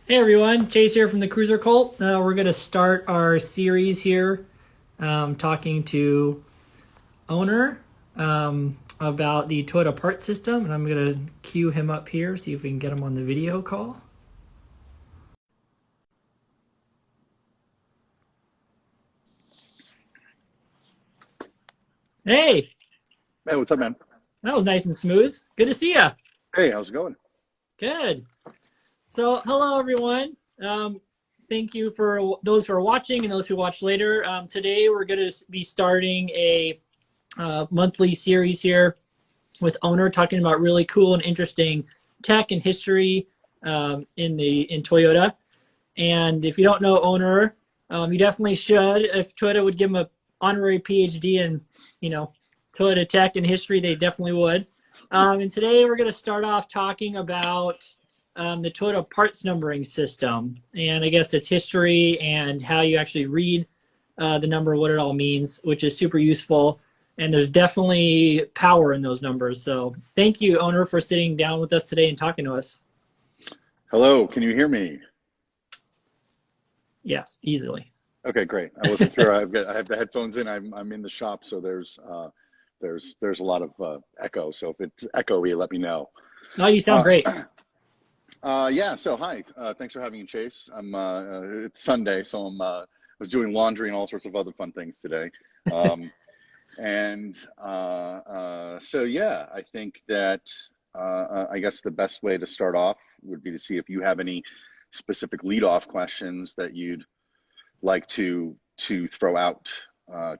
Hey everyone, Chase here from the Cruiser Cult. We're going to start our series here talking to Onur about the Toyota part system. And I'm going to cue him up here, see if we can get him on the video call. Hey, Hey, what's up, man? that was nice and smooth. Good to see you. Hey, how's it going? Good. So, hello everyone. Thank you for those who are watching and those who watch later. Today we're going to be starting a monthly series here with Onur talking about really cool and interesting tech and history in Toyota. And if you don't know Onur, you definitely should. If Toyota would give him an honorary PhD in Toyota tech and history, they definitely would. And today we're going to start off talking about the Toyota parts numbering system, and I guess its history and how you actually read the number, what it all means, which is super useful. And there's definitely power in those numbers. So thank you, Onur, for sitting down with us today and talking to us. Hello, can you hear me? Yes, easily. Okay, great. I wasn't sure. I have the headphones in. I'm in the shop, so there's a lot of echo. So if it's echoey, let me know. No, you sound Uh, great. yeah. So hi. Thanks for having me, Chase. It's Sunday, so I was doing laundry and all sorts of other fun things today. Um, so yeah, I think that I guess the best way to start off would be to see if you have any specific lead-off questions that you'd like to throw out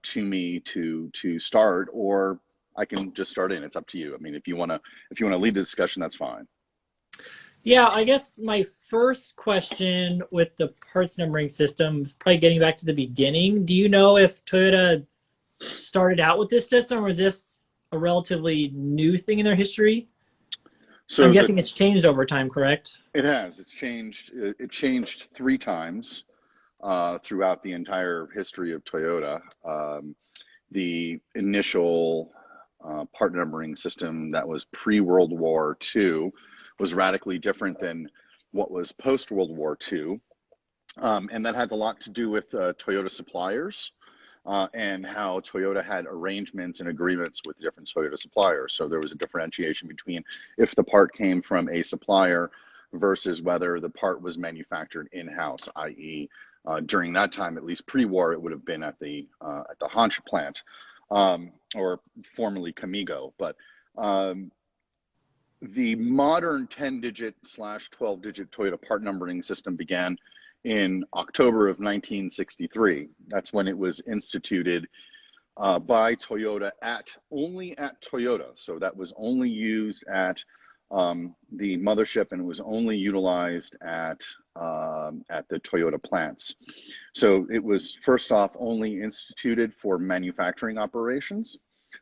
to me to start, or I can just start in. It's up to you. I mean, if you wanna lead the discussion, that's fine. Yeah, I guess my first question with the parts numbering system is probably getting back to the beginning. Do you know if Toyota started out with this system, or is this a relatively new thing in their history? I'm So the guessing it's changed over time, correct? it has it's changed. It changed three times throughout the entire history of Toyota. The initial part numbering system that was pre-World War II was radically different than what was post-World War II. And that had a lot to do with Toyota suppliers and how Toyota had arrangements and agreements with different Toyota suppliers. So there was a differentiation between if the part came from a supplier versus whether the part was manufactured in-house, i.e., during that time, at least pre-war, it would have been at the Hanch plant, or formerly Camigo. But the modern 10-digit slash 12-digit Toyota part numbering system began in October of 1963. That's when it was instituted by Toyota only at Toyota. So that was only used at the mothership, and it was only utilized at the Toyota plants. So it was first off only instituted for manufacturing operations,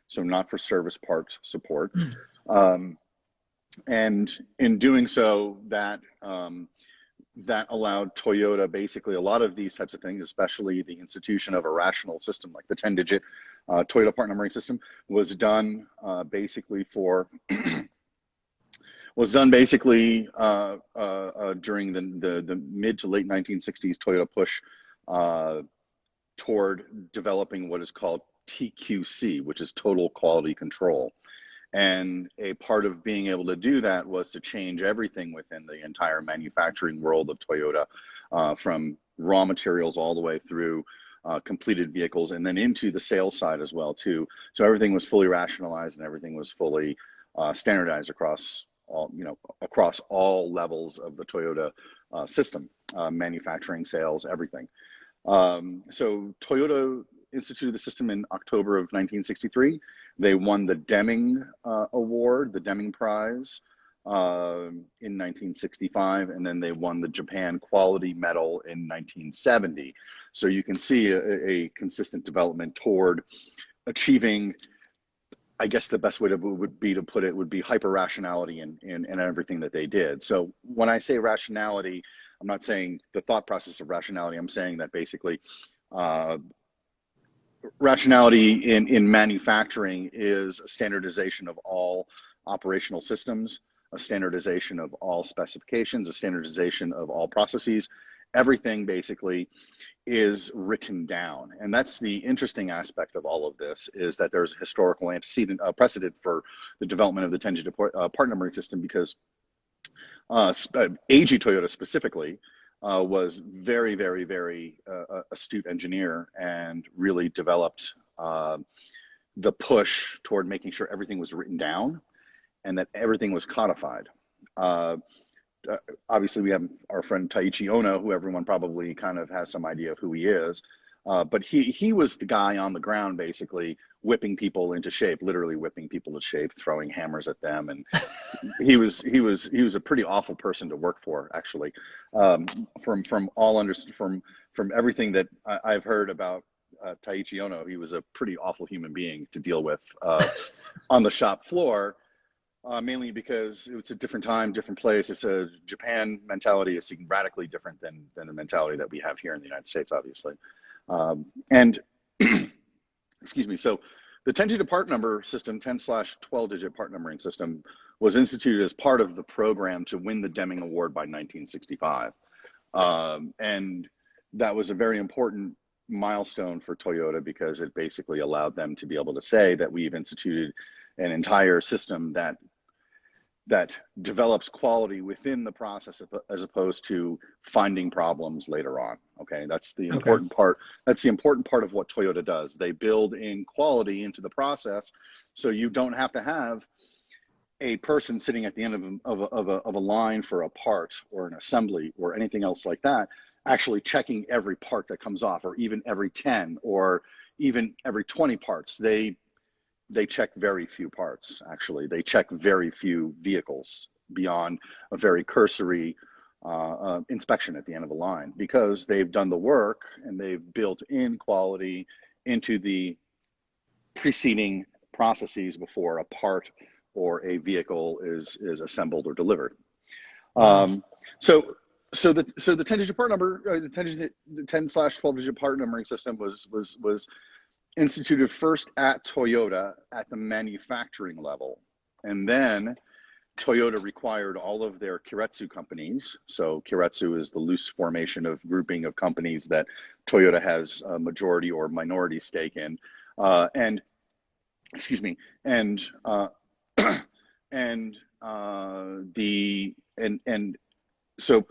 so not for service parts support. Um, and in doing so, that allowed Toyota basically a lot of these types of things, especially the institution of a rational system like the 10-digit Toyota part numbering system, was done basically for was done basically during the mid to late 1960s Toyota push uh, toward developing what is called TQC, which is total quality control. And a part of being able to do that was to change everything within the entire manufacturing world of Toyota, from raw materials all the way through completed vehicles, and then into the sales side as well too. So everything was fully rationalized and everything was fully standardized across all levels of the Toyota system, manufacturing, sales, everything. So Toyota instituted the system in October of 1963. They won the Deming Award, the Deming Prize, in 1965, and then they won the Japan Quality Medal in 1970. So you can see a consistent development toward achieving, I guess the best way would be to put it would be hyper rationality in everything that they did. So when I say rationality, I'm not saying the thought process of rationality. I'm saying that basically uh, rationality in manufacturing is a standardization of all operational systems, a standardization of all specifications, a standardization of all processes. Everything basically is written down. And that's the interesting aspect of all of this, is that there's a historical antecedent precedent for the development of the 10-digit part numbering system, because AG Toyota specifically was very, very, very astute engineer, and really developed the push toward making sure everything was written down and that everything was codified. Obviously, we have our friend Taiichi Ohno, who everyone probably kind of has some idea of who he is. But he was the guy on the ground, basically whipping people into shape, literally whipping people into shape, throwing hammers at them, and he was a pretty awful person to work for, actually. From everything that I've heard about Taiichi Ohno, he was a pretty awful human being to deal with on the shop floor. Mainly because it's a different time, different place. It's a Japan mentality is radically different than the mentality that we have here in the United States, obviously. And excuse me. So the 10-digit part number system, 10/12-digit part numbering system, was instituted as part of the program to win the Deming Award by 1965. And that was a very important milestone for Toyota, because it basically allowed them to be able to say that we've instituted an entire system that develops quality within the process, as opposed to finding problems later on. Okay, that's the important part. That's the important part of what Toyota does. They build in quality into the process, so you don't have to have a person sitting at the end of a line for a part or an assembly or anything else like that, actually checking every part that comes off, or even every 10 or even every 20 parts. They check very few parts, actually. They check very few vehicles beyond a very cursory inspection at the end of the line, because they've done the work and they've built in quality into the preceding processes before a part or a vehicle is assembled or delivered. So the 10-digit part number, the 10/12-digit part numbering system was instituted first at Toyota at the manufacturing level, and then Toyota required all of their Keiretsu companies. So Keiretsu is the loose formation of grouping of companies that Toyota has a majority or minority stake in, and excuse me, and so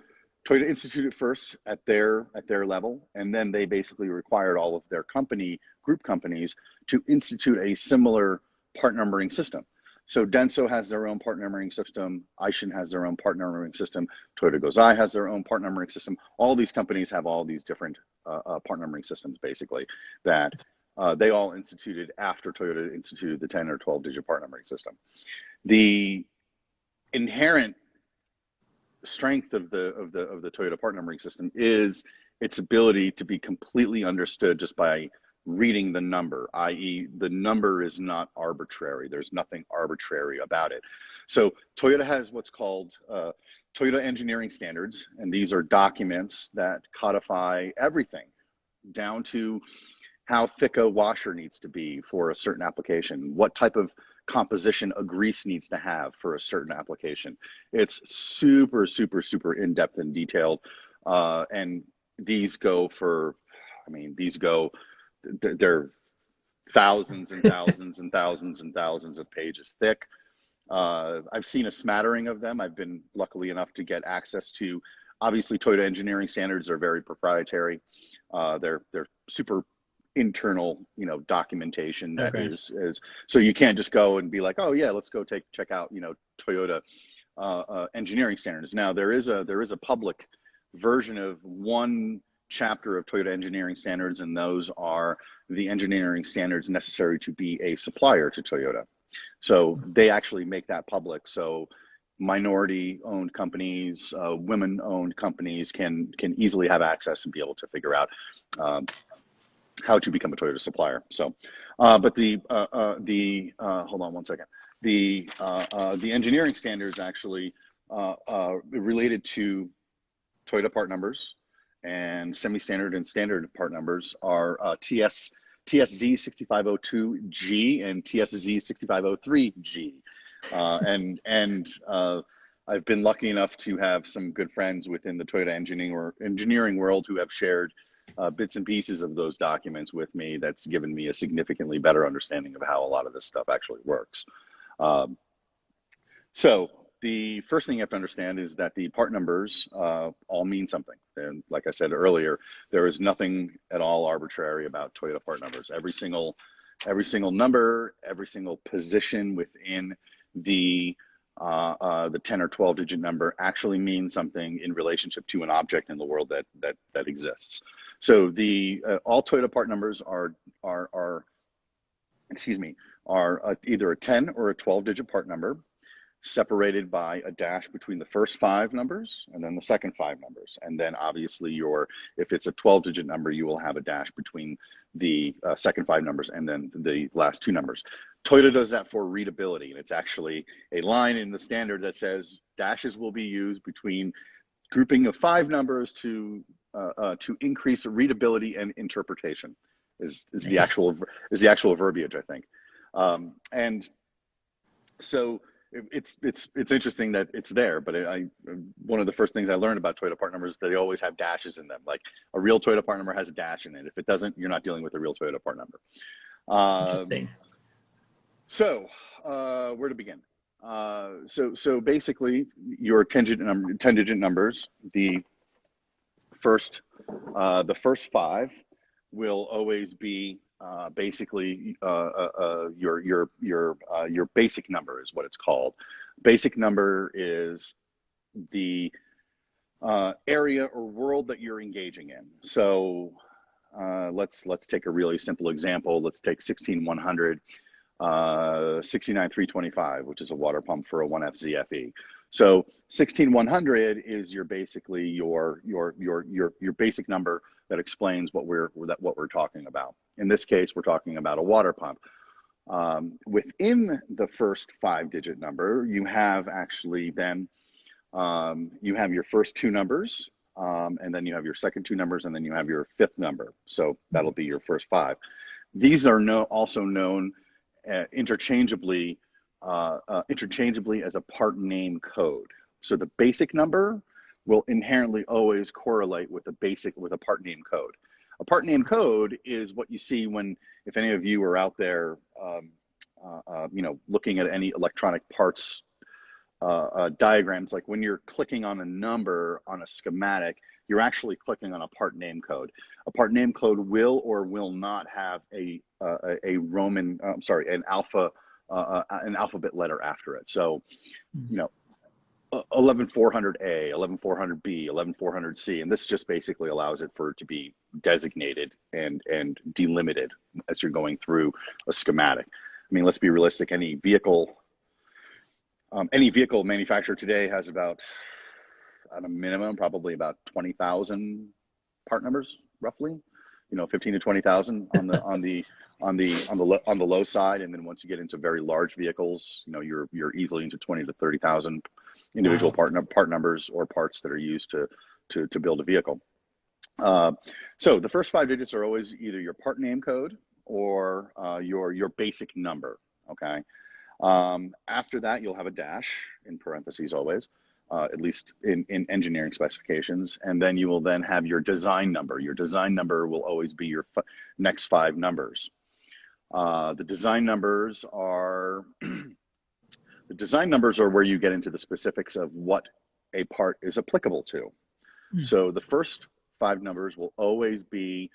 Toyota instituted first at their level, and then they basically required all of their group companies to institute a similar part numbering system. So Denso has their own part numbering system, Aishin has their own part numbering system, Toyota Gozai has their own part numbering system. All these companies have all these different part numbering systems, basically, that they all instituted after Toyota instituted the 10 or 12-digit part numbering system. The inherent strength of the Toyota part numbering system is its ability to be completely understood just by reading the number, i.e. the number is not arbitrary. There's nothing arbitrary about it. So Toyota has what's called Toyota engineering standards, and these are documents that codify everything down to how thick a washer needs to be for a certain application, what type of composition a grease needs to have for a certain application. It's super, super, super in-depth and detailed. And these go for, they're thousands and thousands and thousands and thousands of pages thick. I've seen a smattering of them. I've been lucky enough to get access to, obviously Toyota engineering standards are very proprietary. They're super internal, documentation that is so you can't just go and be like, oh yeah, let's go check out, Toyota engineering standards. Now there is a public version of one chapter of Toyota engineering standards, and those are the engineering standards necessary to be a supplier to Toyota. So they actually make that public. So minority-owned companies, women-owned companies can easily have access and be able to figure out how to become a Toyota supplier. So, but hold on one second. The engineering standards actually related to Toyota part numbers and semi-standard and standard part numbers are TSZ 6502G and TSZ 6503G. And I've been lucky enough to have some good friends within the Toyota engineering world who have shared bits and pieces of those documents with me. That's given me a significantly better understanding of how a lot of this stuff actually works. So the first thing you have to understand is that the part numbers all mean something. And like I said earlier, there is nothing at all arbitrary about Toyota part numbers. Every single number, every single position within the 10 or 12 digit number actually means something in relationship to an object in the world that exists. So the all Toyota part numbers are either a 10 or a 12 digit part number, separated by a dash between the first 5 numbers and then the second 5 numbers. And then obviously if it's a 12 digit number, you will have a dash between the second 5 numbers and then the last 2 numbers. Toyota does that for readability. And it's actually a line in the standard that says dashes will be used between grouping of 5 numbers to increase readability and interpretation is the actual verbiage, I think. And so it's interesting that it's there, but one of the first things I learned about Toyota part numbers is that they always have dashes in them. Like a real Toyota part number has a dash in it. If it doesn't, you're not dealing with a real Toyota part number. Interesting. So where to begin? So basically, your 10-digit numbers, the first 5 will always be basically your basic number is what it's called. Basic number is the area or world that you're engaging in. So let's take a really simple example. Let's take 16100, 69325, which is a water pump for a 1F ZFE. So 16100 is basically your basic number that explains what we're talking about. In this case, we're talking about a water pump. Within the first 5-digit number, you have actually then you have your first 2 numbers, and then you have your second 2 numbers, and then you have your 5th number. So that'll be your first 5. These are also known interchangeably as a part name code. So the basic number will inherently always correlate with a part name code. A part name code is what you see if any of you are out there, looking at any electronic parts diagrams, like when you're clicking on a number on a schematic, you're actually clicking on a part name code. A part name code will or will not have an alphabet letter after it. So, 11400A, 11400B, 11400C, and this just basically allows it to be designated and delimited as you're going through a schematic. I mean, let's be realistic. Any vehicle manufacturer today has about, at a minimum, probably about 20,000 part numbers, roughly. 15 to 20,000 on the low side, and then once you get into very large vehicles, you're easily into 20 to 30,000 individual part numbers or parts that are used to build a vehicle. So the first 5 digits are always either your part name code or your basic number. Okay. After that, you'll have a dash in parentheses always, at least in engineering specifications, and then you will then have your design number. Your design number will always be your next 5 numbers. The design numbers are where you get into the specifics of what a part is applicable to. So the first 5 numbers will always be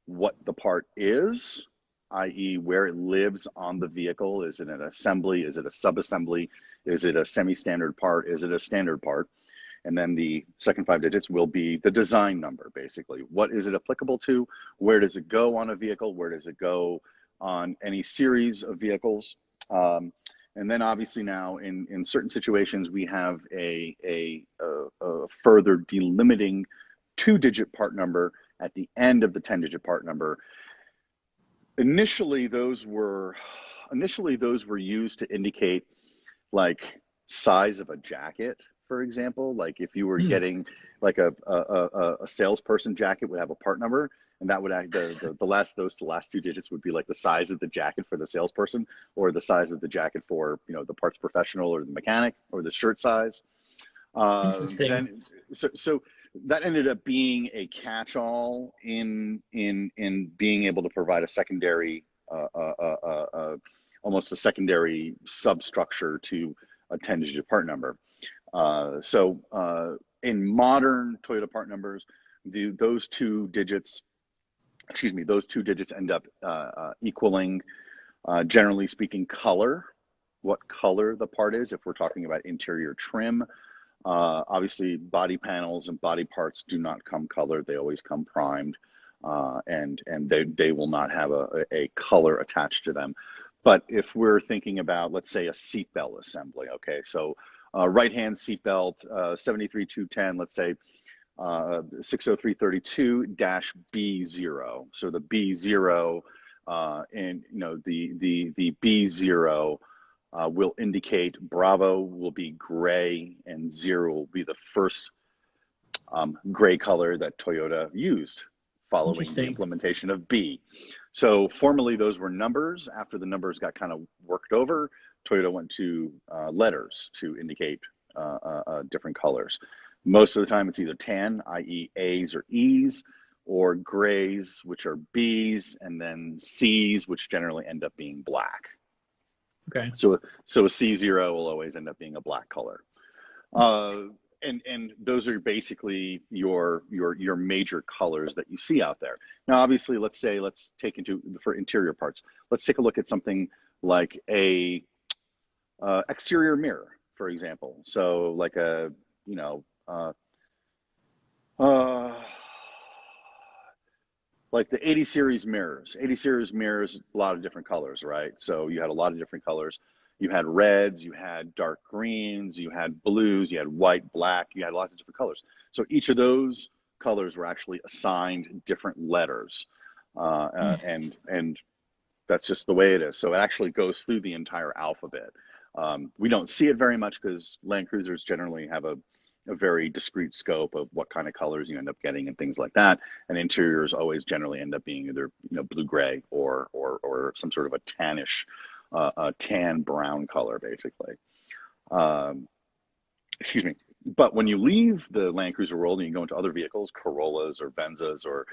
what the part is, i.e. where it lives on the vehicle. Is it an assembly? Is it a subassembly? Is it a semi-standard part? Is it a standard part? And then the second 5 digits will be the design number, basically. What is it applicable to? Where does it go on a vehicle? Where does it go on any series of vehicles? And then obviously now in certain situations, we have a further delimiting 2-digit part number at the end of the 10-digit part number. Initially, those were used to indicate like size of a jacket for example. Like if you were getting like a salesperson jacket would have a part number, and that would act the last the last two digits would be like the size of the jacket for the salesperson, or the size of the jacket for, you know, the parts professional or the mechanic, or the shirt size. Interesting. Then so that ended up being a catch-all in being able to provide a secondary almost a secondary substructure to a 10-digit part number. In modern Toyota part numbers, those two digits end up equaling, generally speaking, color, what color the part is. If we're talking about interior trim, obviously body panels and body parts do not come colored; they always come primed, and they will not have a color attached to them. But if we're thinking about, let's say, a seatbelt assembly, okay, so right-hand seatbelt, 73210, let's say 60332-B0. So the B0, and you know the B0 will indicate Bravo will be gray, and 0 will be the first gray color that Toyota used following the implementation of B. So formerly those were numbers. After the numbers got kind of worked over, Toyota went to letters to indicate different colors. Most of the time it's either tan, i.e. A's or E's, or grays, which are B's, and then C's, which generally end up being black. Okay. So a C0 will always end up being a black color. And those are basically your major colors that you see out there. Now, obviously, let's take for interior parts, let's take a look at something like a exterior mirror, for example. So like a, you know, like the 80 series mirrors. 80 series mirrors, a lot of different colors, right? So you had a lot of different colors. You had reds, you had dark greens, you had blues, you had white, black, you had lots of different colors. So each of those colors were actually assigned different letters. And that's just the way it is. So it actually goes through the entire alphabet. We don't see it very much because Land Cruisers generally have a very discrete scope of what kind of colors you end up getting and things like that. And interiors always generally end up being either, you know, blue-gray or some sort of a tannish, tan brown color, basically. Excuse me. But when you leave the Land Cruiser world and you go into other vehicles, Corollas or Venzas or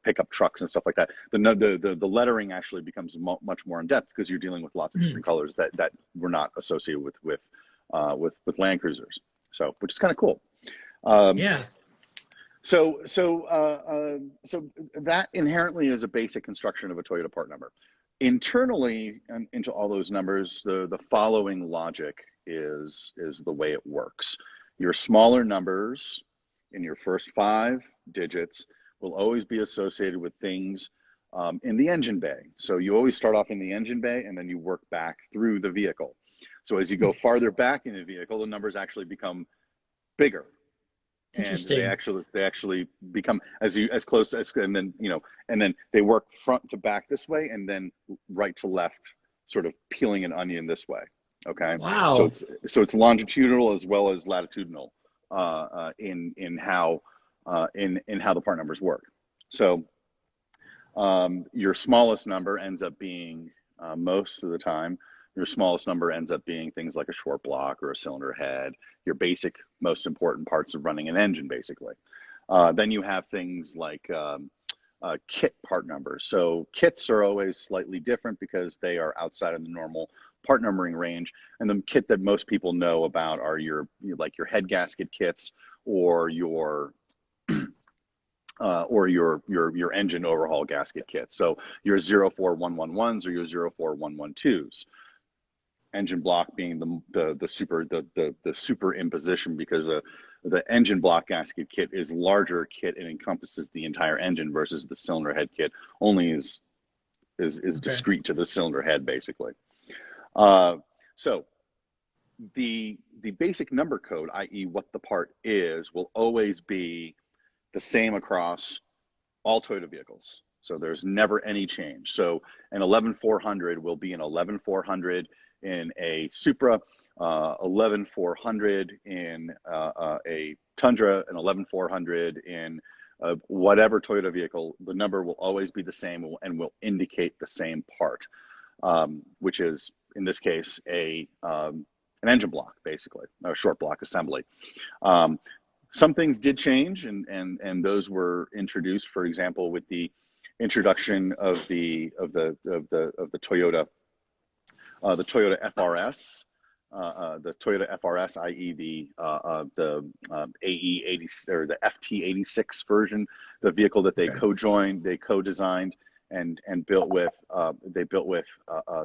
pickup trucks and stuff like that, the lettering actually becomes much more in depth because you're dealing with lots of different colors that were not associated with Land Cruisers. So, which is kind of cool. Yeah. So that inherently is a basic construction of a Toyota part number. Internally, into all those numbers, the following logic is the way it works. Your smaller numbers in your first 5 digits will always be associated with things in the engine bay. So you always start off in the engine bay and then you work back through the vehicle. So as you go farther back in the vehicle, the numbers actually become bigger. And they actually become as close as, and then, you know, and then they work front to back this way, and then right to left, sort of peeling an onion this way. Okay. Wow. So it's longitudinal as well as latitudinal in how the part numbers work. So your smallest number ends up being most of the time. Your smallest number ends up being things like a short block or a cylinder head, your basic, most important parts of running an engine, basically. Then you have things like kit part numbers. So kits are always slightly different because they are outside of the normal part numbering range. And the kit that most people know about are your head gasket kits or your engine overhaul gasket kits. So your 04111s or your 04112s. Engine block being the super imposition, because the engine block gasket kit is larger kit and encompasses the entire engine, versus the cylinder head kit only is discrete to the cylinder head, basically. So the basic number code, i.e. what the part is, will always be the same across all Toyota vehicles. So there's never any change. So an 11400 will be an 11400 in a Supra, 11400 in a Tundra, and 11400 in whatever Toyota vehicle, the number will always be the same and will indicate the same part, which is, in this case, an engine block, basically, a short block assembly. Some things did change, and those were introduced, for example, with the introduction of the Toyota FRS. The Toyota FRS, i.e. the AE80 or the FT86 version, the vehicle that they co-joined, they co-designed and built with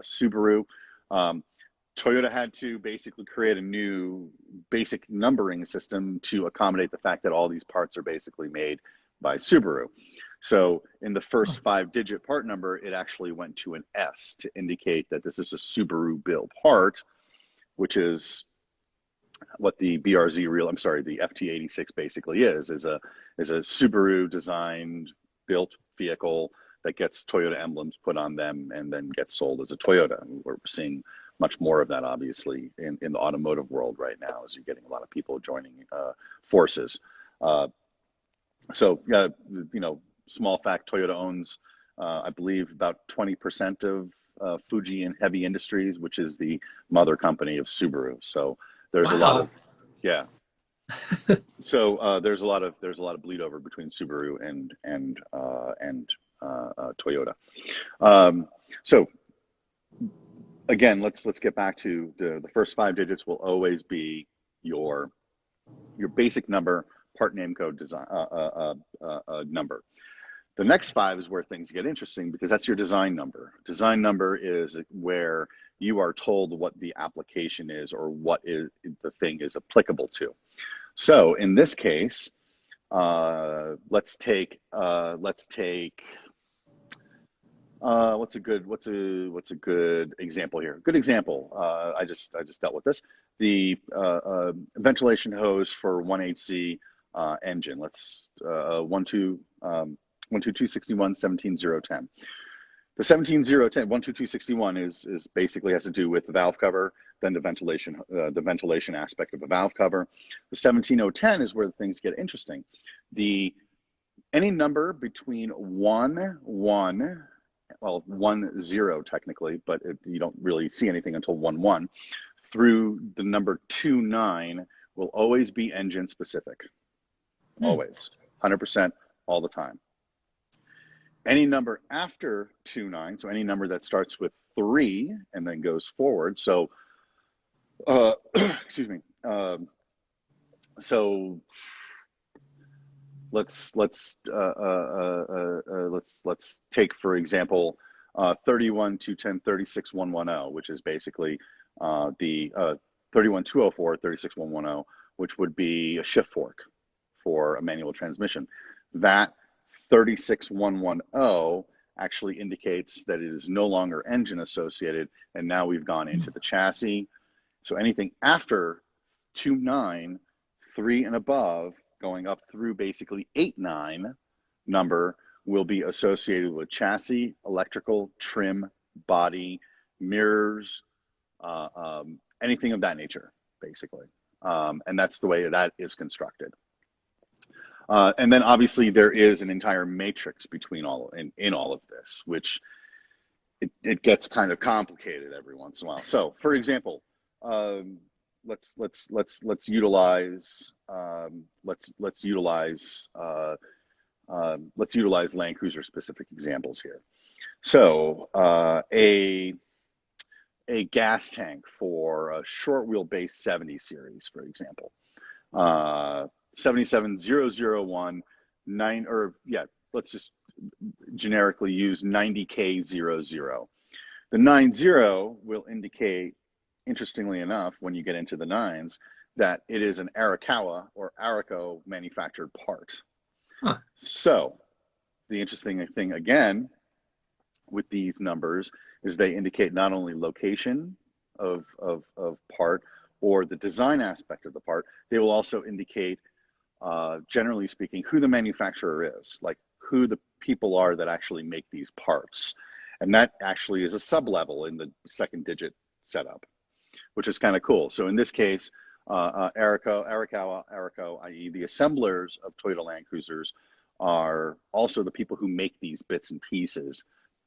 Subaru. Toyota had to basically create a new basic numbering system to accommodate the fact that all these parts are basically made by Subaru. So in the first 5-digit part number, it actually went to an S to indicate that this is a Subaru built part, which is what the the FT86 basically is a Subaru designed built vehicle that gets Toyota emblems put on them and then gets sold as a Toyota. We're seeing much more of that, obviously, in the automotive world right now, as you're getting a lot of people joining forces. So, small fact, Toyota owns, I believe, about 20% of Fuji and Heavy Industries, which is the mother company of Subaru. So there's a lot of, so there's a lot of bleed over between Subaru and Toyota. So again, let's get back to the first 5 digits will always be your basic number, part name code design number. The next 5 is where things get interesting, because that's your design number. Design number is where you are told what the application is or what is the thing is applicable to. So in this case, let's take what's a good example here? Good example. I just dealt with this. The ventilation hose for 1HZ engine. Let's 12261-17010. The 17010, 12261 is basically has to do with the valve cover, then the ventilation aspect of the valve cover. The 17010 is where things get interesting. Any number between 10 technically, but you don't really see anything until 11, through the number 29 will always be engine specific. Always, 100% all the time. Any number after 29, so any number that starts with 3 and then goes forward. So, excuse me. So let's take, for example, 31-210-36110, which is basically the 31-204-36110, which would be a shift fork for a manual transmission. That 36110 actually indicates that it is no longer engine associated, and now we've gone into the chassis. So anything after 29, 3 and above, going up through basically 89 number, will be associated with chassis, electrical, trim, body, mirrors, anything of that nature, basically. And that's the way that is constructed. And then obviously there is an entire matrix between in all of this, which it gets kind of complicated every once in a while. So, for example, let's utilize Land Cruiser specific examples here. So a gas tank for a short wheelbase 70 series, for example. 77001 let's just generically use 90K00. The 90 will indicate, interestingly enough, when you get into the 9s, that it is an Arakawa or Araco manufactured part. Huh. So the interesting thing again with these numbers is they indicate not only location of part or the design aspect of the part, they will also indicate, generally speaking, who the manufacturer is, like who the people are that actually make these parts. And that actually is a sub-level in the second digit setup. which is kind of cool. So in this case, Arakawa, i.e. the assemblers of Toyota Land Cruisers, are also the people who make these bits and pieces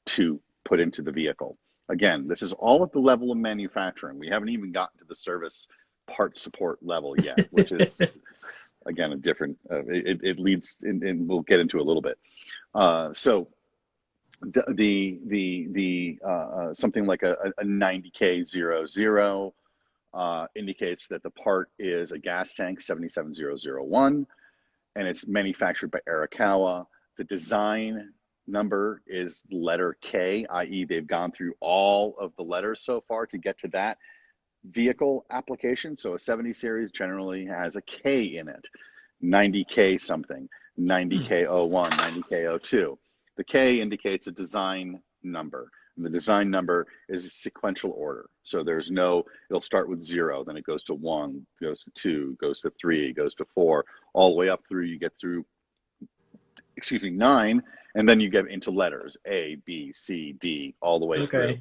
to put into the vehicle. Again, this is all at the level of manufacturing. We haven't even gotten to the service part support level yet, which is, again, a different, it leads, and we'll get into a little bit. So something like a 90K00 indicates that the part is a gas tank 77001, and it's manufactured by Arakawa. The design number is letter K, i.e. they've gone through all of the letters so far to get to that vehicle application. So a 70 series generally has a K in it, 90K something, 90K01, 90K02. The K indicates a design number. And the design number is a sequential order. So there's no, it'll start with 0, then it goes to 1, goes to 2, goes to 3, goes to 4, all the way up through, you get through, 9, and then you get into letters, A, B, C, D, all the way through.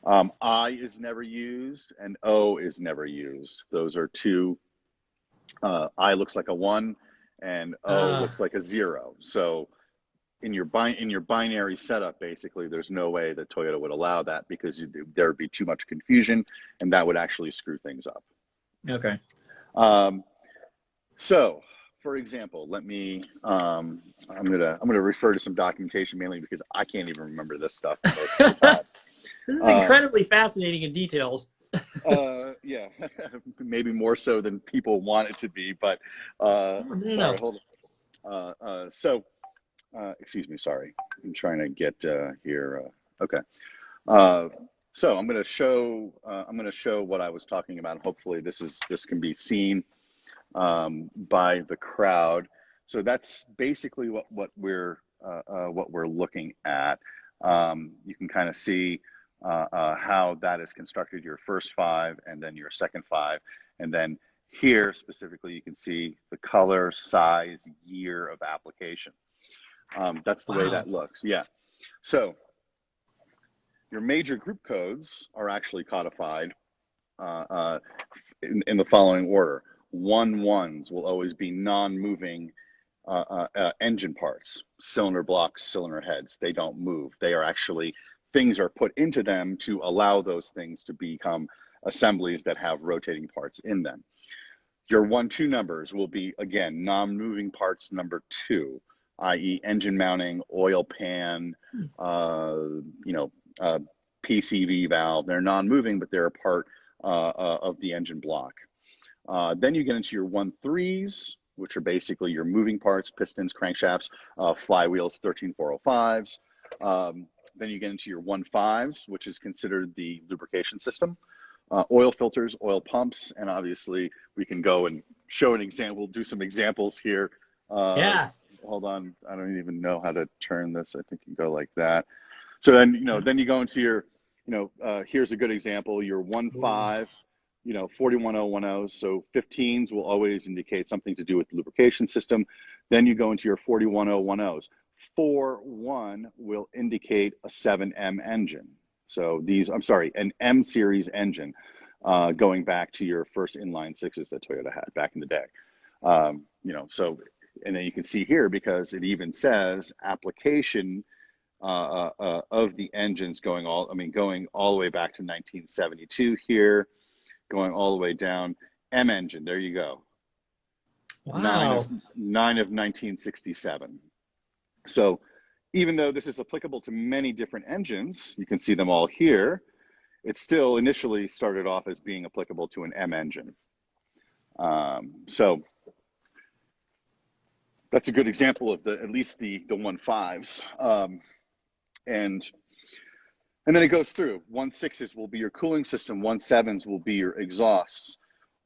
I is never used, and O is never used. Those are two, I looks like a 1, and O looks like a 0. So in your binary setup, basically, there's no way that Toyota would allow that, because there would be too much confusion, and that would actually screw things up. Okay. So, for example, let me. I'm gonna refer to some documentation, mainly because I can't even remember this stuff most of the time. This is incredibly fascinating and detailed. Yeah, maybe more so than people want it to be, but sorry, hold on. Excuse me, sorry. I'm trying to get here. Okay. So I'm going to show what I was talking about. Hopefully this can be seen by the crowd. So that's basically what we're looking at. You can kind of see how that is constructed, your first 5 and then your second 5, and then here specifically you can see the color, size, year of application. That's the way that looks. Yeah. So your major group codes are actually codified in the following order. 1s will always be non-moving engine parts, cylinder blocks, cylinder heads. They don't move. They are actually, things are put into them to allow those things to become assemblies that have rotating parts in them. Your 1-2 numbers will be, again, non-moving parts number 2. i.e. engine mounting, oil pan, PCV valve. They're non-moving, but they're a part of the engine block. Then you get into your 1-3s, which are basically your moving parts, pistons, crankshafts, flywheels, 13405s. Then you get into your 1-5s, which is considered the lubrication system. Oil filters, oil pumps, and obviously we can go and show an example. We'll do some examples here. Yeah. Hold on, I don't even know how to turn this. I think you go like that. So then, then you go into your, here's a good example, your 1-5, 41010s. So 15s will always indicate something to do with the lubrication system. Then you go into your 41010s. 4-1 will indicate a 7M engine. So these, I'm sorry, an M series engine, going back to your first inline 6s that Toyota had back in the day. So, and then you can see here, because it even says application of the engines going all the way back to 1972 here, going all the way down. M engine, there you go. Wow. 9 of 1967. So even though this is applicable to many different engines, you can see them all here, it still initially started off as being applicable to an M engine. So that's a good example of at least the 1-5s. And then it goes through. 1-6s will be your cooling system. 1-7s will be your exhausts.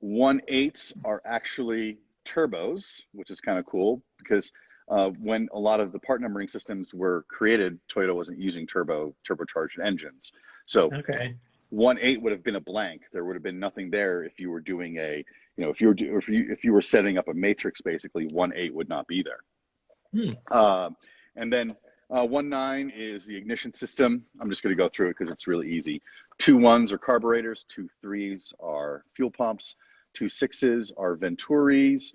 1-8s are actually turbos, which is kind of cool, because when a lot of the part numbering systems were created, Toyota wasn't using turbocharged engines. So 1-8 would have been a blank. There would have been nothing there if you were doing a, if you were setting up a matrix, basically 1-8 would not be there. And then 1-9 is the ignition system. I'm just going to go through it because it's really easy. 2 1s are carburetors, 2 3s are fuel pumps, 2 6s are venturis.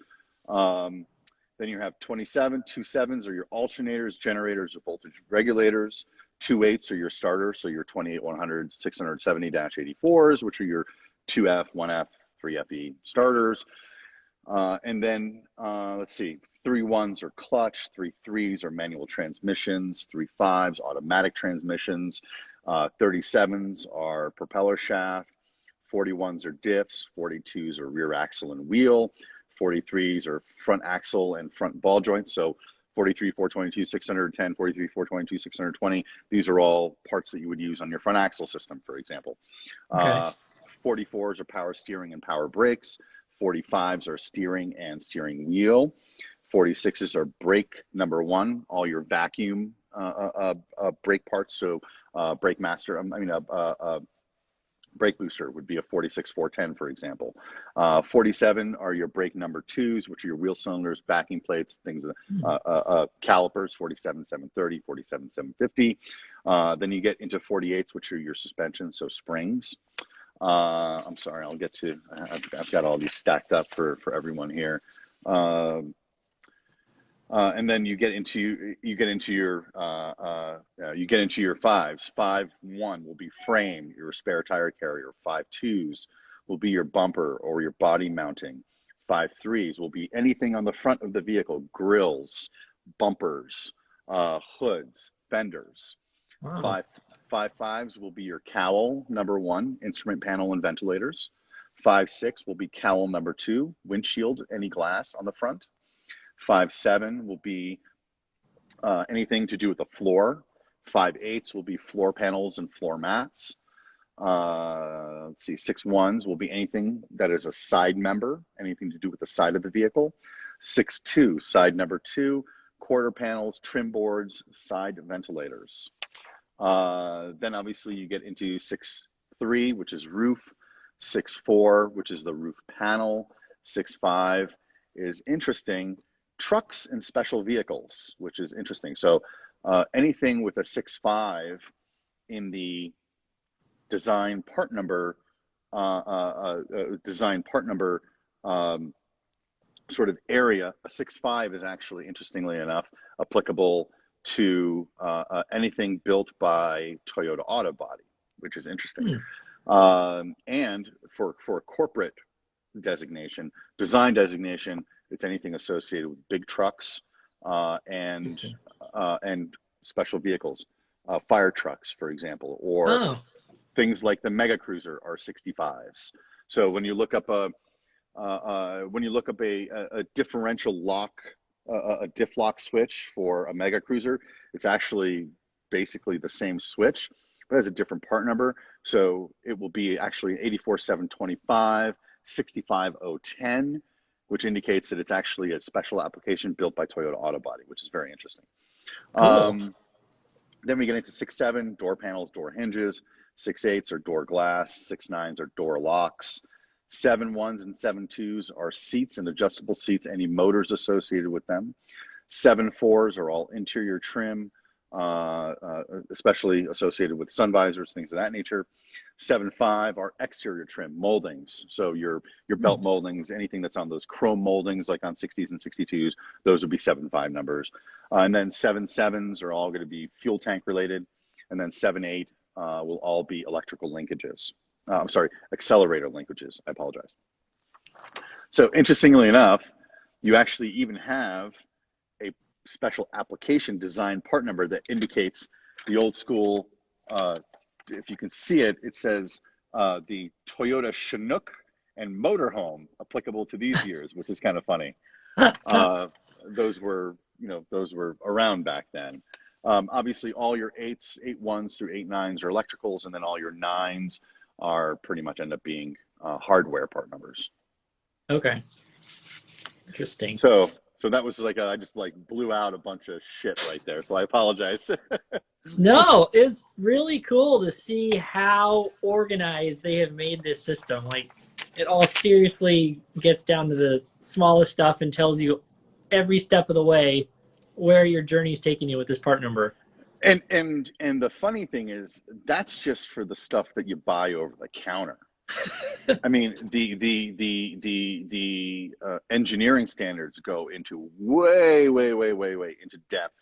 Then you have 27, 2 7s are your alternators, generators, or voltage regulators. 2 8s are your starters, so your 28 100s, 670-84s, which are your 2F, 1F, 3FE starters. And then let's see, 3 1s are clutch, 3 3s are manual transmissions, 3 5s automatic transmissions, 37s are propeller shaft, 41s are diffs, 42s are rear axle and wheel, 43s are front axle and front ball joints. So 43, 422, 610, 43, 422, 620. These are all parts that you would use on your front axle system, for example. Okay. 44s are power steering and power brakes. 45s are steering and steering wheel. 46s are brake number 1, all your vacuum brake parts. So brake master, brake booster would be a 46 410, for example. 47 are your brake number 2s, which are your wheel cylinders, backing plates, things, calipers, 47 730, 47 750. Then you get into 48s, which are your suspension, so springs. I'm sorry, I'll get to, I've got all these stacked up for everyone here. And then you get into your 5s. 5-1 will be frame, your spare tire carrier. 5-2s will be your bumper or your body mounting. 5-3s will be anything on the front of the vehicle: grills, bumpers, hoods, fenders. Wow. 5-5s will be your cowl number 1, instrument panel and ventilators. 5-6 will be cowl number 2, windshield, any glass on the front. 5-7 will be anything to do with the floor. 5-8s will be floor panels and floor mats. Let's see, 6-1s will be anything that is a side member, anything to do with the side of the vehicle. 6-2, side number 2, quarter panels, trim boards, side ventilators. Then obviously you get into 6-3, which is roof. 6-4, which is the roof panel. 6-5 is interesting, trucks and special vehicles, which is interesting. So anything with a 6-5 in the design part number sort of area, a 6-5 is actually, interestingly enough, applicable to anything built by Toyota Auto Body, which is interesting. And for corporate designation, design designation, it's anything associated with big trucks and special vehicles, fire trucks, for example, or things like the Mega Cruiser are 65s. So when you look up a differential lock, a diff lock switch for a Mega Cruiser, it's actually basically the same switch, but has a different part number. So it will be actually 84725, 65010, which indicates that it's actually a special application built by Toyota Auto Body, which is very interesting. Cool. Then we get into 6-7, door panels, door hinges. 6-8s are door glass. 6-9s are door locks. 7-1s and 7-2s are seats and adjustable seats, any motors associated with them. 7-4s are all interior trim, especially associated with sun visors, things of that nature. 7-5 are exterior trim moldings. So your belt moldings, anything that's on those chrome moldings, like on 60s and 62s, those would be 7-5 numbers. And then 7-7s are all going to be fuel tank related. And then 7-8 will all be electrical linkages. I'm sorry, accelerator linkages. I apologize. So interestingly enough, you actually even have a special application design part number that indicates the old school, if you can see it, it says the Toyota Chinook and motorhome applicable to these years, which is kind of funny. Those were around back then. Obviously all your 8-1s through 8-9s are electricals, and then all your 9s are pretty much end up being hardware part numbers. Okay. Interesting. So that was like I just blew out a bunch of shit right there. So I apologize. No, it's really cool to see how organized they have made this system. Like, it all seriously gets down to the smallest stuff and tells you every step of the way where your journey is taking you with this part number. And the funny thing is, that's just for the stuff that you buy over the counter. I mean, the engineering standards go into way into depth,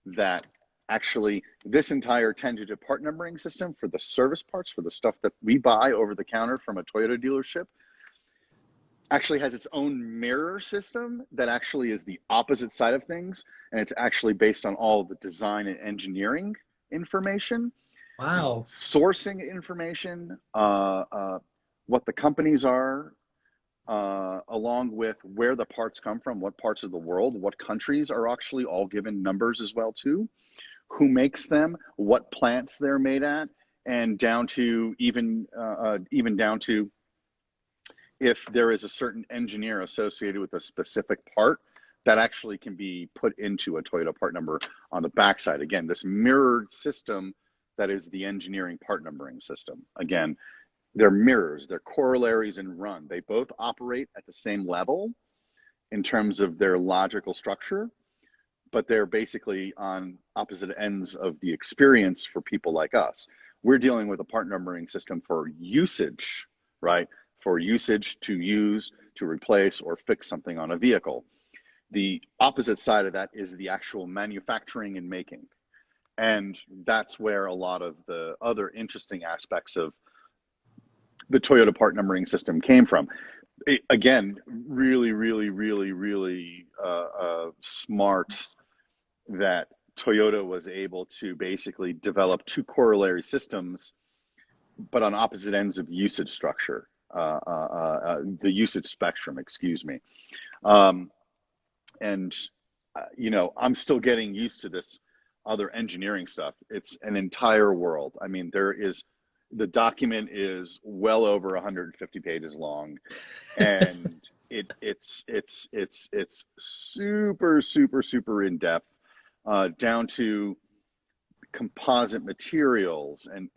that actually this entire 10-digit part numbering system for the service parts, for the stuff that we buy over the counter from a Toyota dealership, actually has its own mirror system that actually is the opposite side of things. And it's actually based on all the design and engineering information, Wow. sourcing information, what the companies are, along with where the parts come from, what parts of the world, what countries are actually all given numbers as well too, who makes them, what plants they're made at, and down to even down to if there is a certain engineer associated with a specific part that actually can be put into a Toyota part number on the backside. Again, this mirrored system that is the engineering part numbering system. Again, they're mirrors, they're corollaries and run. They both operate at the same level in terms of their logical structure, but they're basically on opposite ends of the experience for people like us. We're dealing with a part numbering system for usage, right? For usage, to use, to replace, or fix something on a vehicle. The opposite side of that is the actual manufacturing and making. And that's where a lot of the other interesting aspects of the Toyota part numbering system came from. Again, really smart that Toyota was able to basically develop two corollary systems, but on opposite ends of usage structure, the usage spectrum, excuse me. You know, I'm still getting used to this other engineering stuff. It's an entire world. I mean, the document is well over 150 pages long, and it's super in depth, down to composite materials and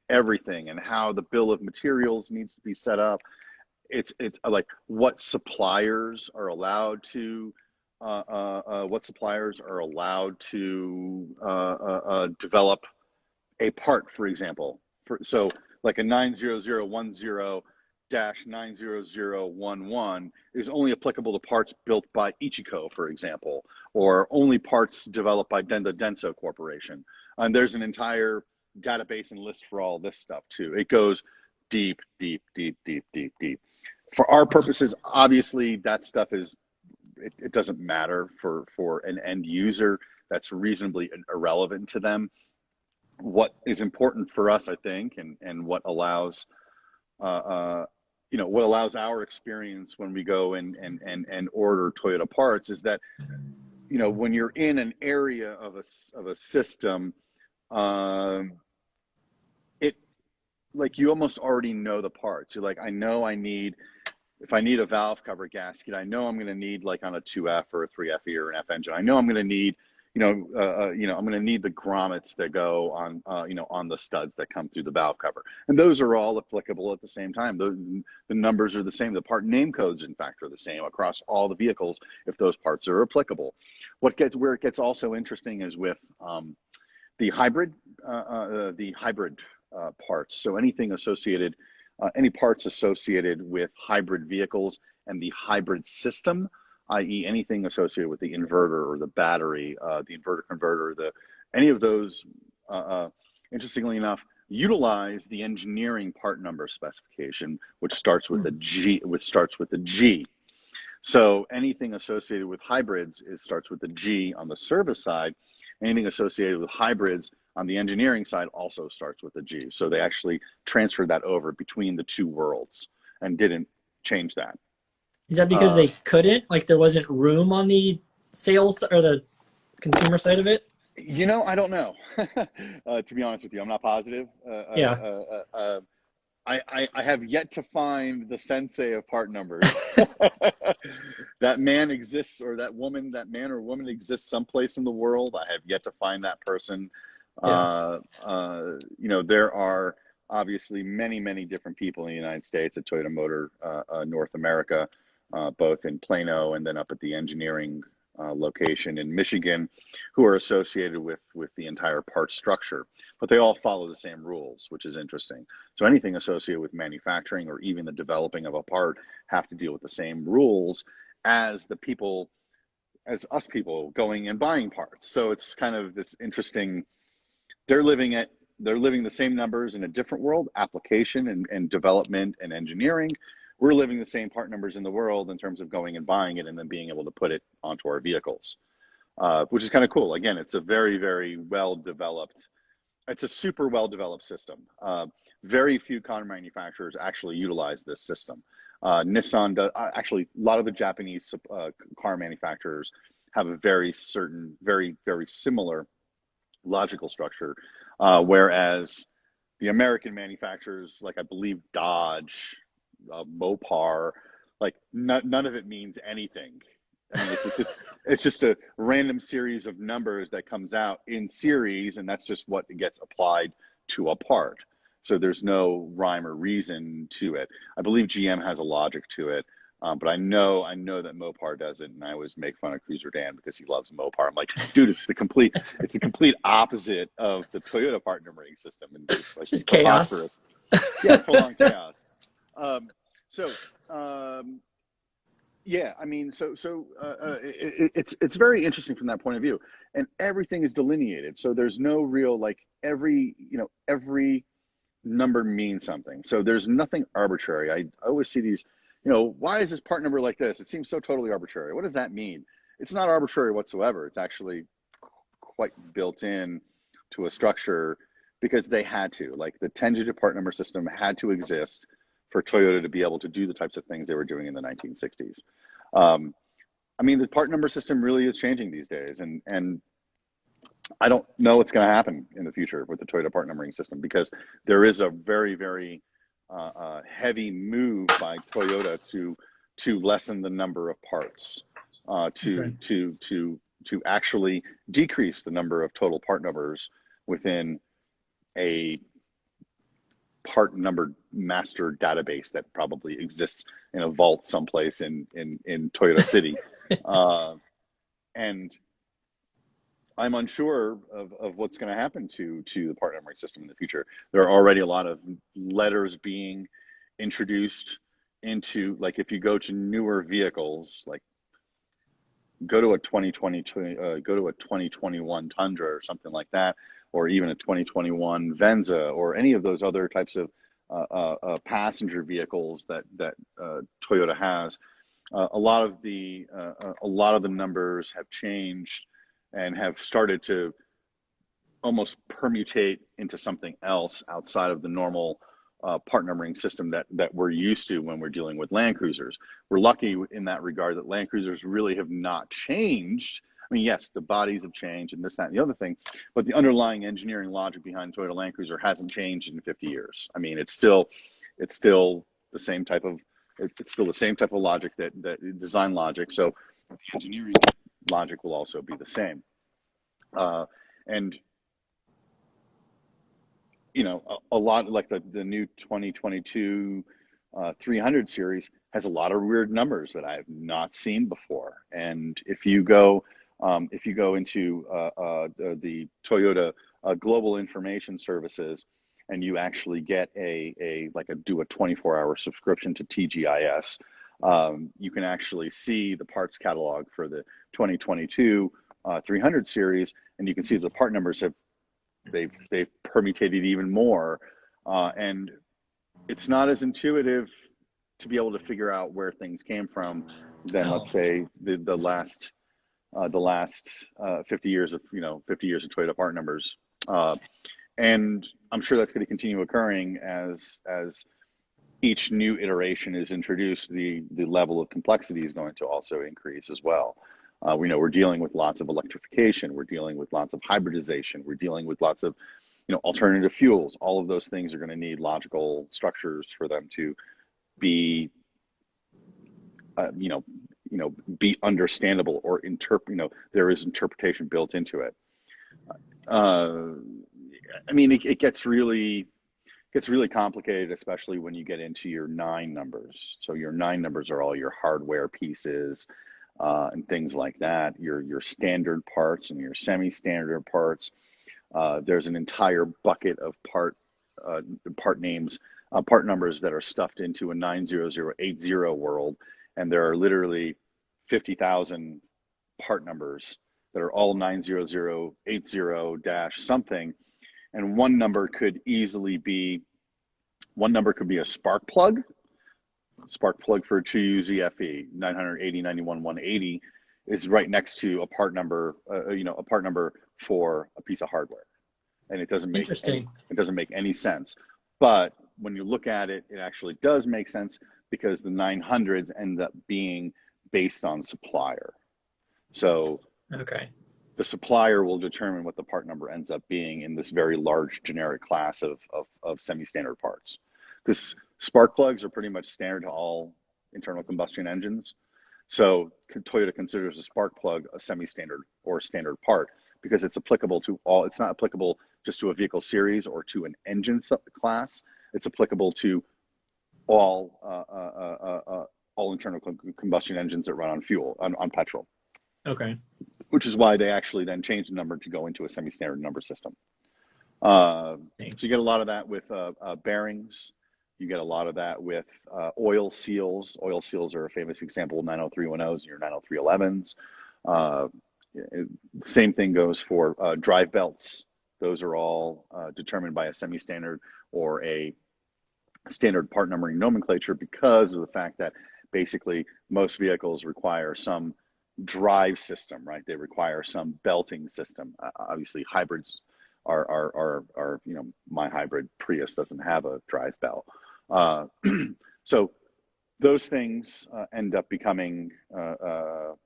everything, and how the bill of materials needs to be set up. It's like what suppliers are allowed to develop a part, for example. So like a 90010-90011 is only applicable to parts built by Ichiko, for example, or only parts developed by Denda Denso Corporation. And there's an entire database and list for all this stuff too. It goes deep. For our purposes, obviously, that stuff it doesn't matter for an end user. That's reasonably irrelevant to them. What is important for us, I think, and what allows, what allows our experience when we go and order Toyota parts is that, you know, when you're in an area of a system, like you almost already know the parts. You're like, I know if I need a valve cover gasket, I know I'm going to need, like on a 2F or a 3FE or an F engine, I know I'm going to need, I'm going to need the grommets that go on, on the studs that come through the valve cover. And those are all applicable at the same time. The numbers are the same. The part name codes, in fact, are the same across all the vehicles if those parts are applicable. Where it gets also interesting is with the hybrid parts. So anything associated, any parts associated with hybrid vehicles and the hybrid system, i.e. anything associated with the inverter or the battery, the inverter converter, any of those, interestingly enough, utilize the engineering part number specification, which starts with a G. So anything associated with hybrids starts with a G on the service side. Anything associated with hybrids on the engineering side also starts with a G. So they actually transferred that over between the two worlds and didn't change that. Is that because they couldn't? Like there wasn't room on the sales or the consumer side of it? You know, I don't know. To be honest with you, I'm not positive. I have yet to find the sensei of part numbers. That man exists, or that man or woman exists someplace in the world. I have yet to find that person. Yeah. There are obviously many different people in the United States at Toyota Motor North America, both in Plano and then up at the engineering location in Michigan, who are associated with the entire part structure, but they all follow the same rules, which is interesting. So anything associated with manufacturing or even the developing of a part have to deal with the same rules as the people, as us people going and buying parts. So it's kind of this interesting, they're living the same numbers in a different world, application and development and engineering. We're living the same part numbers in the world in terms of going and buying it and then being able to put it onto our vehicles, which is kind of cool. Again, it's a very, very well-developed, it's a super well-developed system. Very few car manufacturers actually utilize this system. Nissan does, actually, a lot of the Japanese car manufacturers have a very similar logical structure, whereas the American manufacturers, like I believe Dodge, Mopar, like none of it means anything. I mean, it's just a random series of numbers that comes out in series, and that's just what gets applied to a part. So there's no rhyme or reason to it. I believe GM has a logic to it, but I know that Mopar doesn't, and I always make fun of Cruiser Dan because he loves Mopar. I'm like, dude, it's the complete opposite of the Toyota part numbering system, and it's like just chaos. Yeah, full on chaos. Yeah, I mean, it's very interesting from that point of view, and everything is delineated. So there's no real, like, every number means something. So there's nothing arbitrary. I always see these, why is this part number like this? It seems so totally arbitrary. What does that mean? It's not arbitrary whatsoever. It's actually quite built in to a structure because they had to. Like, the 10-digit part number system had to exist for Toyota to be able to do the types of things they were doing in the 1960s. I mean, the part number system really is changing these days, and I don't know what's going to happen in the future with the Toyota part numbering system, because there is a very, very heavy move by Toyota to lessen the number of parts, to actually decrease the number of total part numbers within a part number master database that probably exists in a vault someplace in Toyota City. And I'm unsure of what's going to happen to the part numbering system in the future. There are already a lot of letters being introduced into, like, if you go to newer vehicles, like go to a 2021 Tundra or something like that, or even a 2021 Venza, or any of those other types of passenger vehicles that Toyota has. A lot of the numbers have changed and have started to almost permutate into something else outside of the normal part numbering system that we're used to when we're dealing with Land Cruisers. We're lucky in that regard that Land Cruisers really have not changed. I mean, yes, the bodies have changed and this, that, and the other thing, but the underlying engineering logic behind Toyota Land Cruiser hasn't changed in 50 years. I mean, it's still the same type of logic, that design logic. So the engineering logic will also be the same. And a lot, like the new 2022 300 series has a lot of weird numbers that I have not seen before. And if you go into the Toyota Global Information Services, and you actually get do a 24-hour subscription to TGIS, you can actually see the parts catalog for the 2022 300 series, and you can see the part numbers they've permutated even more, and it's not as intuitive to be able to figure out where things came from than, let's say, the last 50 years of 50 years of Toyota part numbers, and I'm sure that's going to continue occurring as each new iteration is introduced. The level of complexity is going to also increase as well. We know we're dealing with lots of electrification. We're dealing with lots of hybridization. We're dealing with lots of alternative fuels. All of those things are going to need logical structures for them to be be understandable or there is interpretation built into it. I mean, it gets really complicated, especially when you get into your 9 numbers. So your 9 numbers are all your hardware pieces. and things like that, your standard parts and your semi-standard parts. There's an entire bucket of part names, part numbers that are stuffed into a 90080 world, and there are literally 50,000 part numbers that are all 90080 dash something, and one number could be a spark plug for 2UZFE 980 91 180 is right next to a part number, a part number for a piece of hardware, and it doesn't make any sense. But when you look at it, it actually does make sense because the 900s end up being based on supplier. So the supplier will determine what the part number ends up being in this very large generic class of semi-standard parts. Because spark plugs are pretty much standard to all internal combustion engines. So Toyota considers a spark plug a semi-standard or standard part because it's applicable to all. It's not applicable just to a vehicle series or to an engine class. It's applicable to all internal combustion engines that run on fuel, on petrol. Okay. Which is why they actually then changed the number to go into a semi-standard number system. So you get a lot of that with bearings. You get a lot of that with oil seals. Oil seals are a famous example of 90310s and your 90311s. Same thing goes for drive belts. Those are all determined by a semi-standard or a standard part numbering nomenclature because of the fact that basically most vehicles require some drive system, right? They require some belting system. Obviously, hybrids are my hybrid Prius doesn't have a drive belt. So those things end up becoming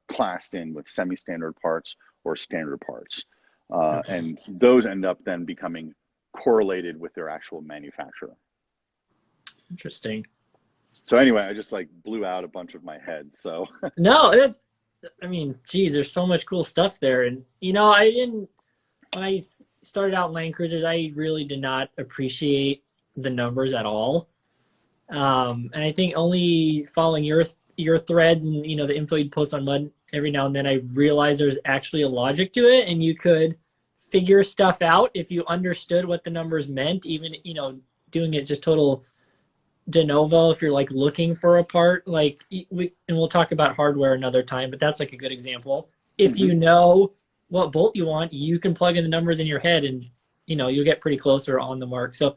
classed in with semi-standard parts or standard parts. And those end up then becoming correlated with their actual manufacturer. Interesting. So anyway, I just blew out a bunch of my head. So no, I mean, geez, there's so much cool stuff there. And, when I started out in Land Cruisers, I really did not appreciate the numbers at all. And I think only following your threads and, the info you'd post on Mud every now and then, I realized there's actually a logic to it and you could figure stuff out if you understood what the numbers meant, even, doing it just total de novo if you're looking for a part, and we'll talk about hardware another time, but that's a good example. If you know what bolt you want, you can plug in the numbers in your head and you'll get pretty close or on the mark. So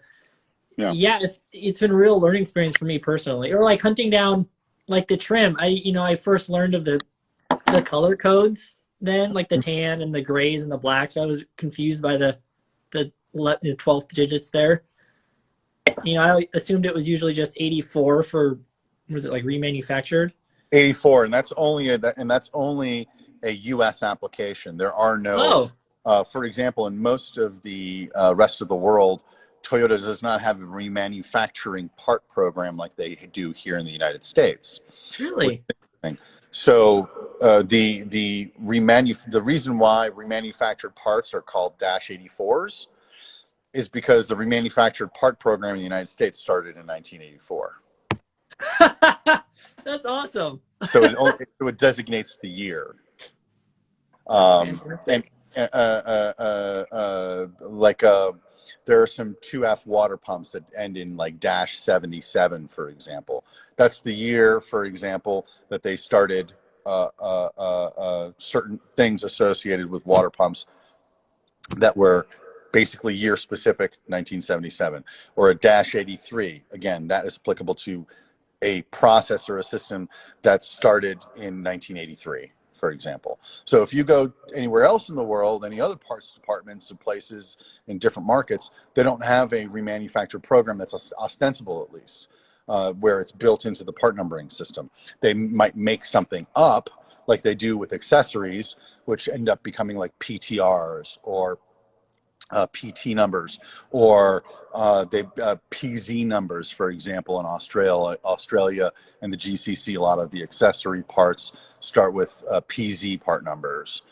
yeah, it's been a real learning experience for me personally. Or hunting down the trim. I first learned of the color codes then, the tan and the grays and the blacks. I was confused by the 12th digits there. I assumed it was usually just 84 for, was it remanufactured? 84, and that's only a U.S. application. There are no, for example, in most of the rest of the world, Toyota does not have a remanufacturing part program like they do here in the United States. Really? So the reason why remanufactured parts are called -84s is because the remanufactured part program in the United States started in 1984. That's awesome. So it designates the year. There are some 2F water pumps that end in -77, for example. That's the year, for example, that they started certain things associated with water pumps that were basically year specific, 1977. Or a -83, again, that is applicable to a process or a system that started in 1983. For example. So if you go anywhere else in the world, any other parts departments and places in different markets, they don't have a remanufactured program that's ostensible, at least, where it's built into the part numbering system. They might make something up like they do with accessories, which end up becoming like PTRs or PT numbers, or PZ numbers, for example. In Australia and the GCC, a lot of the accessory parts start with PZ part numbers,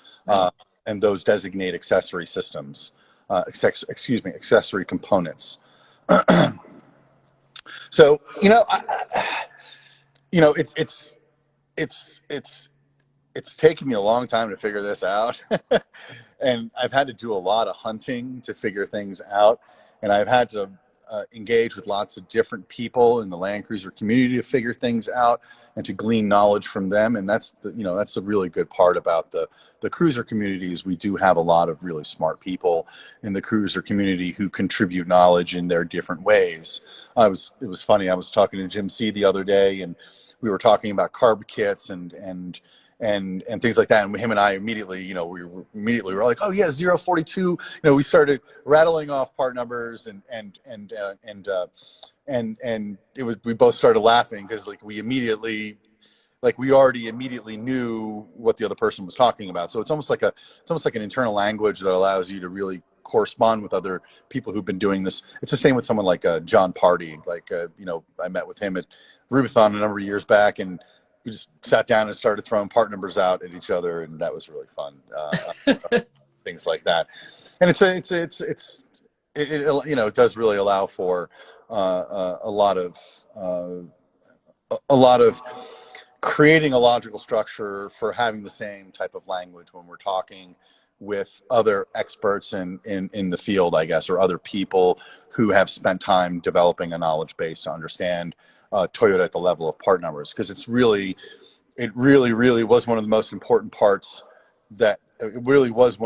and those designate accessory systems. Accessory components. So it's it's taken me a long time to figure this out. And I've had to do a lot of hunting to figure things out. And I've had to engage with lots of different people in the Land Cruiser community to figure things out and to glean knowledge from them. And that's that's a really good part about the cruiser communities. We do have a lot of really smart people in the cruiser community who contribute knowledge in their different ways. It was funny. I was talking to Jim C the other day, and we were talking about carb kits and things like that. And him and I immediately, we were like, oh yeah, 042. We started rattling off part numbers and it was, we both started laughing because we already immediately knew what the other person was talking about. So it's almost like an internal language that allows you to really correspond with other people who've been doing this. It's the same with someone like John Party. I met with him at Rubathon a number of years back, and we just sat down and started throwing part numbers out at each other, and that was really fun. Things like that, and it does really allow for a lot of creating a logical structure for having the same type of language when we're talking with other experts in the field, I guess, or other people who have spent time developing a knowledge base to understand Toyota at the level of part numbers, because it really was one of the most important parts one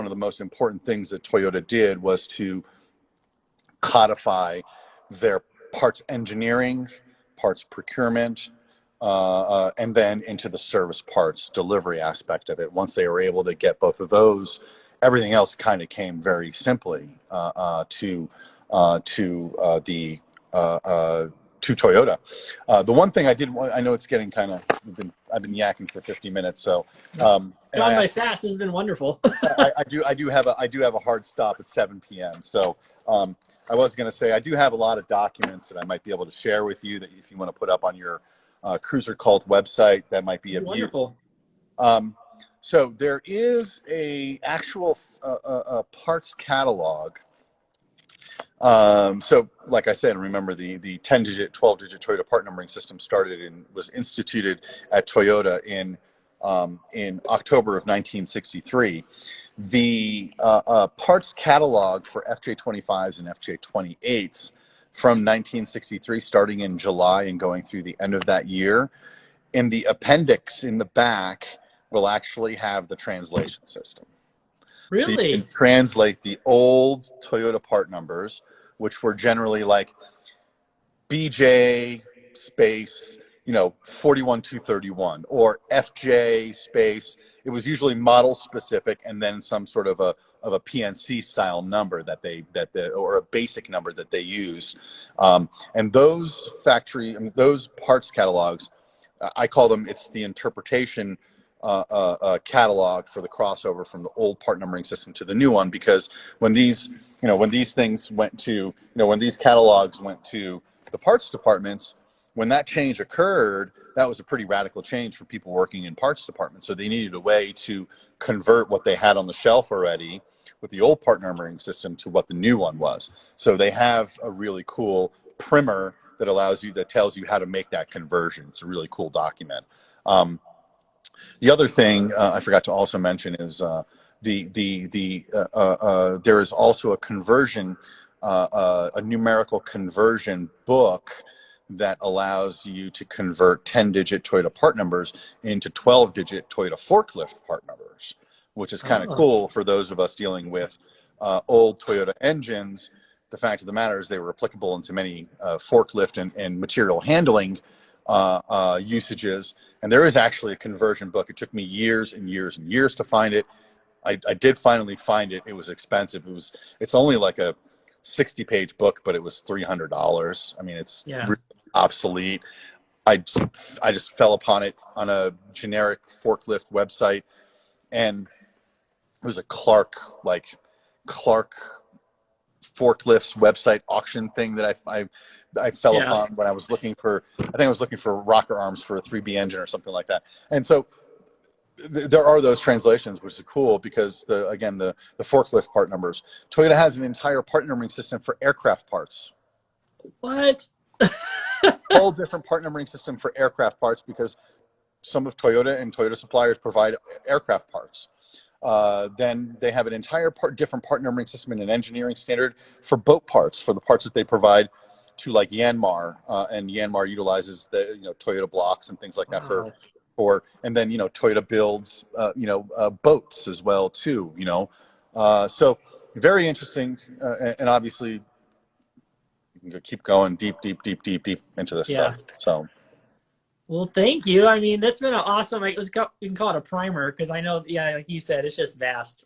of the most important things that Toyota did was to codify their parts engineering, parts procurement, and then into the service parts delivery aspect of it. Once they were able to get both of those, everything else kind of came very simply to Toyota. The one thing I know it's getting kind of, I've been yakking for 50 minutes, so gone by fast. This has been wonderful. I do have a hard stop at 7 p.m. So I was going to say I do have a lot of documents that I might be able to share with you that if you want to put up on your Cruiser Cult website, that might be of wonderful. So there is a actual parts catalog. So like I said, remember the 10-digit, 12-digit Toyota part numbering system was instituted at Toyota in October of 1963. The parts catalog for FJ25s and FJ28s from 1963, starting in July and going through the end of that year, in the appendix in the back will actually have the translation system. Really? So you can translate the old Toyota part numbers, which were generally like BJ space, 41231, or FJ space. It was usually model specific, and then some sort of a PNC style number or a basic number that they use. And those parts catalogs, I call them, it's the interpretation catalog for the crossover from the old part numbering system to the new one, because when these catalogs went to the parts departments, when that change occurred, that was a pretty radical change for people working in parts departments. So they needed a way to convert what they had on the shelf already with the old part numbering system to what the new one was. So they have a really cool primer that tells you how to make that conversion. It's a really cool document. The other thing I forgot to also mention is there is also a conversion, a numerical conversion book that allows you to convert 10-digit Toyota part numbers into 12-digit Toyota forklift part numbers, which is kind of cool for those of us dealing with old Toyota engines. The fact of the matter is they were applicable into many forklift and material handling usages. And there is actually a conversion book. It took me years and years and years to find it. I did finally find it. It was expensive. It's only like a 60-page book, but it was $300. I mean, it's really obsolete. I just fell upon it on a generic forklift website, and it was a Clark forklifts website auction thing that I fell upon when I was looking for, rocker arms for a 3B engine or something like that. And so there are those translations, which is cool because the forklift part numbers. Toyota has an entire part numbering system for aircraft parts. What? Whole different part numbering system for aircraft parts, because some of Toyota and Toyota suppliers provide aircraft parts. Then they have an entire different part numbering system and an engineering standard for boat parts, for the parts that they provide to like Yanmar, and Yanmar utilizes the Toyota blocks and things like that Wow. and then Toyota builds boats as well too. So very interesting, and obviously you can keep going deep into this Yeah. stuff. So. Well, thank you. I mean, that's been an awesome. You can call it a primer because I know, yeah, like you said, it's just vast.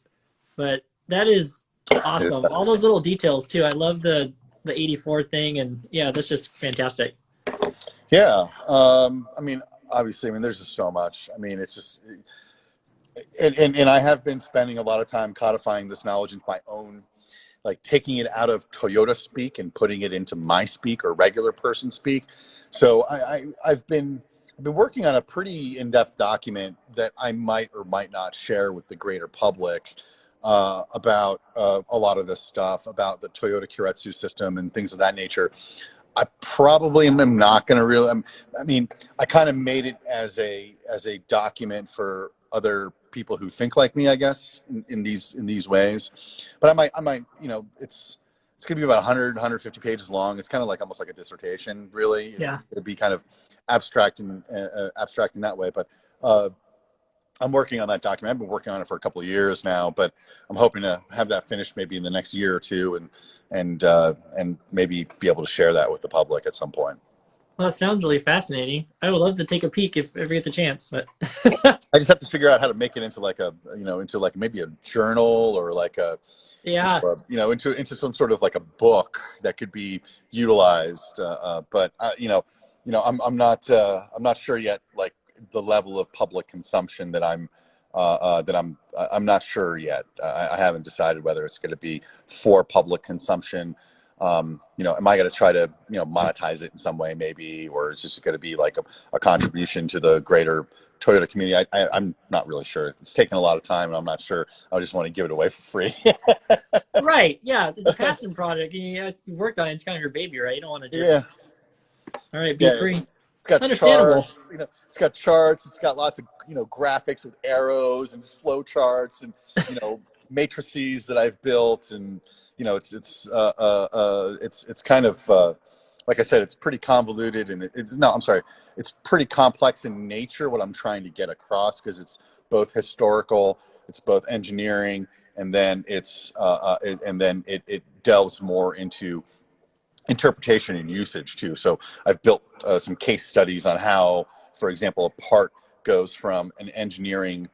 But that is awesome. All those little details too. I love the 84 thing, and yeah, that's just fantastic. Yeah. I mean, obviously, there's just so much. I mean, it's just, and I have been spending a lot of time codifying this knowledge into my own, like taking it out of Toyota speak and putting it into my speak or regular person speak. So I've been working on a pretty in-depth document that I might or might not share with the greater public about a lot of this stuff, about the Toyota Keiretsu system and things of that nature. I probably am not going to really. I mean, I kind of made it as a document for other people who think like me, I guess, in these ways. But I might, it's going to be about 100, 150 pages long. It's kind of like almost like a dissertation, really. It's going to be kind of abstract in that way. But I'm working on that document. I've been working on it for a couple of years now, but I'm hoping to have that finished maybe in the next year or two, and maybe be able to share that with the public at some point. Well, that sounds really fascinating. I would love to take a peek if ever get the chance. But I just have to figure out how to make it into like maybe a journal or like into some sort of like a book that could be utilized. But I'm not sure yet, like the level of public consumption that I'm not sure yet. I haven't decided whether it's going to be for public consumption. Am I going to try to monetize it in some way maybe, or is this going to be like a contribution to the greater Toyota community? I'm not really sure. It's taken a lot of time, and I'm not sure. I just want to give it away for free. Right? Yeah, it's a passion project. You worked on it. It's kind of your baby, right? You don't want to just all right, be free. It's got Understandable. charts. It's got charts. It's got lots of graphics with arrows and flow charts and matrices that I've built, and it's kind of like I said, it's pretty convoluted, and it's pretty complex in nature what I'm trying to get across, because it's both historical, it's both engineering, and then it delves more into interpretation and usage too. So I've built some case studies on how, for example, a part goes from an engineering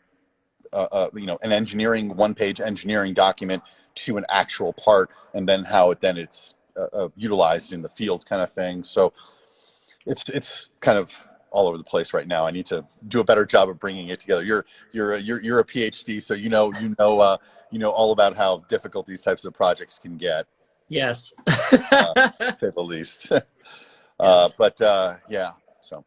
one-page engineering document to an actual part, and then how it's utilized in the field, kind of thing. So it's kind of all over the place right now. I need to do a better job of bringing it together. You're a PhD, so you know all about how difficult these types of projects can get. Yes. To say the least. Yeah. So.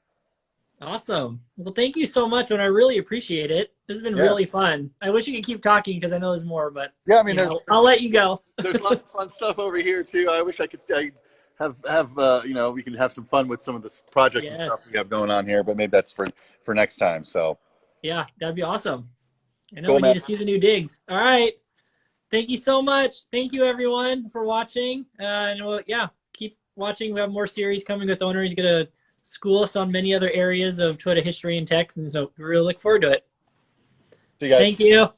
Awesome. Well, thank you so much, and I really appreciate it. This has been really fun. I wish you could keep talking because I know there's more, but yeah, I'll let you go. There's lots of fun stuff over here too. I wish I could have we can have some fun with some of the projects and stuff we have going on here, but maybe that's for next time. So yeah, that'd be awesome. I know cool, we need to see the new digs. All right. Thank you so much. Thank you everyone for watching. And keep watching. We have more series coming with Onur. He's going to school us on many other areas of Toyota history and tech, and so we really look forward to it. See you guys. Thank you.